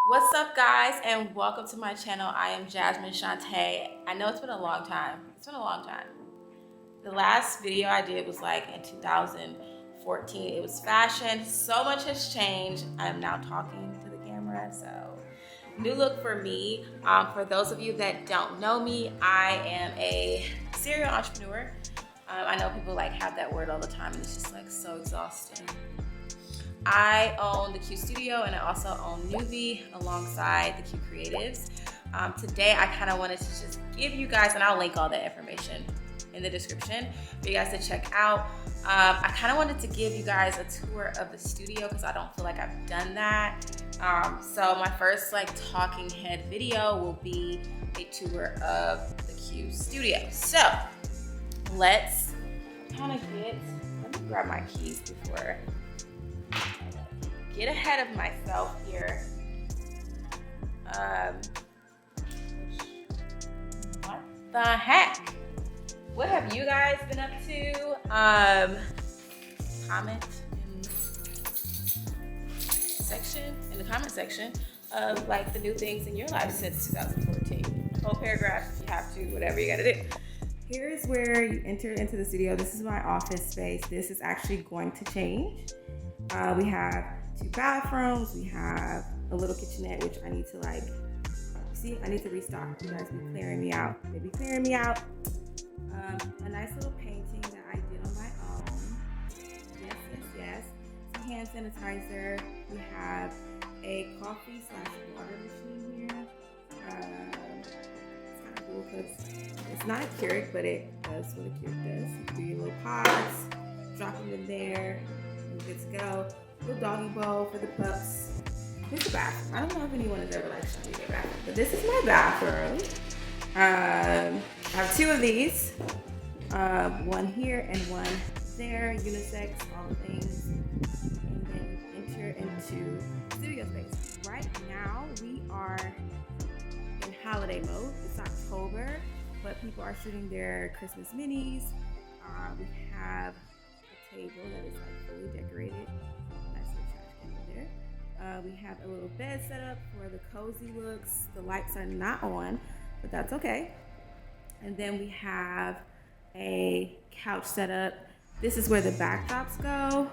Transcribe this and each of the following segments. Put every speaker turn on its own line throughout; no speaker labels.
What's up, guys, and welcome to my channel. I am Jasmine Shantae. I know it's been a long time. The last video I did was like in 2014. It was fashion. So much has changed. I'm now talking to the camera, so new look for me. For those of you that don't know me, I am a serial entrepreneur. I know people like have that word all the time, and it's just like so exhausting. I own the Q Studio, and I also own Nuvi alongside the Q Creatives. Today I kind of wanted to just give you guys, and I'll link all that information in the description for you guys to check out. I kind of wanted to give you guys a tour of the studio because I don't feel like I've done that. So my first like talking head video will be a tour of the Q Studio. So let's kind of let me grab my keys before get ahead of myself here. What the heck? What have you guys been up to? Comment in the comment section of like the new things in your life since 2014. Whole paragraph if you have to, whatever you gotta do. Here's where you enter into the studio. This is my office space. This is actually going to change. We have 2 bathrooms. We have a little kitchenette, which I need to like, see, I need to restock. You guys be clearing me out. They be clearing me out. A nice little painting that I did on my own. Yes. Some hand sanitizer. We have a coffee/water machine here. It's kind of cool because it's not a Keurig, but it does what a Keurig does. You do your little pods, drop them in there, and good to go. Little doggy bowl for the pups. This is a bathroom. I don't know if anyone has ever like shown me their bathroom, but this is my bathroom. I have 2 of these, one here and one there, unisex, all the things, and then enter into studio space. Right now we are in holiday mode. It's October, but people are shooting their Christmas minis. We have a table that is like fully decorated. We have a little bed set up for the cozy looks. The lights are not on, but that's okay. And then we have a couch set up. This is where the backdrops go.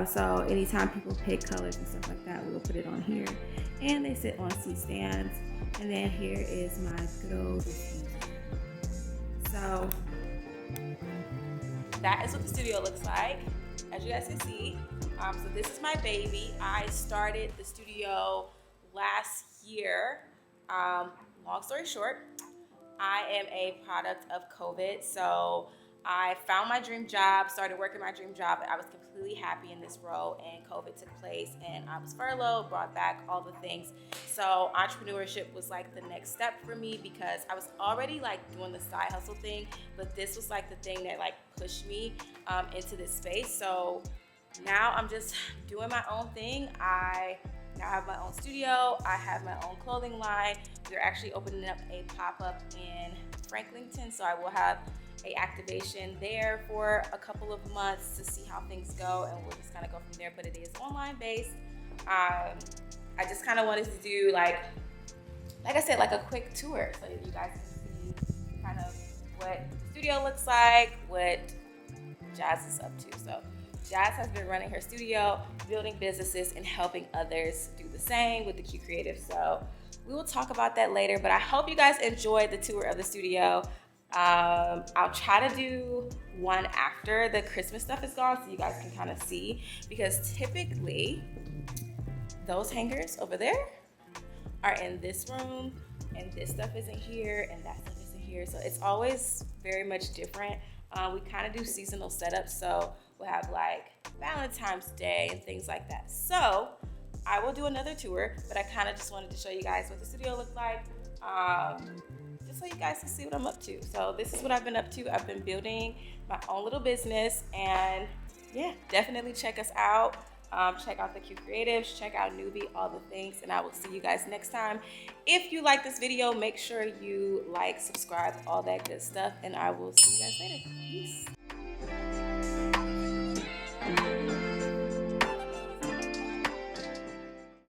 So anytime people pick colors and stuff like that, we'll put it on here. And they sit on seat stands. And then here is my good old diffuser. So that is what the studio looks like, as you guys can see. So this is my baby. I started the studio last year. Long story short, I am a product of COVID. So I found my dream job, started working my dream job, and I was completely happy in this role, and COVID took place and I was furloughed, brought back all the things. So entrepreneurship was like the next step for me because I was already like doing the side hustle thing, but this was like the thing that like pushed me into this space. So now I'm just doing my own thing. I now have my own studio. I have my own clothing line. We're actually opening up a pop-up in Franklinton, so I will have a activation there for a couple of months to see how things go, and we'll just kind of go from there. But it is online based. I just kind of wanted to do like I said, like a quick tour so that you guys can see kind of what the studio looks like, what Jazz is up to. So Jazz has been running her studio, building businesses, and helping others do the same with the Q Creative. So we will talk about that later, but I hope you guys enjoyed the tour of the studio. I'll try to do one after the Christmas stuff is gone so you guys can kind of see, because typically those hangers over there are in this room, and this stuff isn't here, and that stuff isn't here. So it's always very much different. We kind of do seasonal setups, so we'll have like Valentine's Day and things like that. So I will do another tour, but I kind of just wanted to show you guys what the studio looks like, just so you guys can see what I'm up to. So this is what I've been up to. I've been building my own little business, and yeah, definitely check us out. Check out the Q Creatives, check out Nuvi, all the things, and I will see you guys next time. If you like this video, make sure you like, subscribe, all that good stuff, and I will see you guys later. Peace.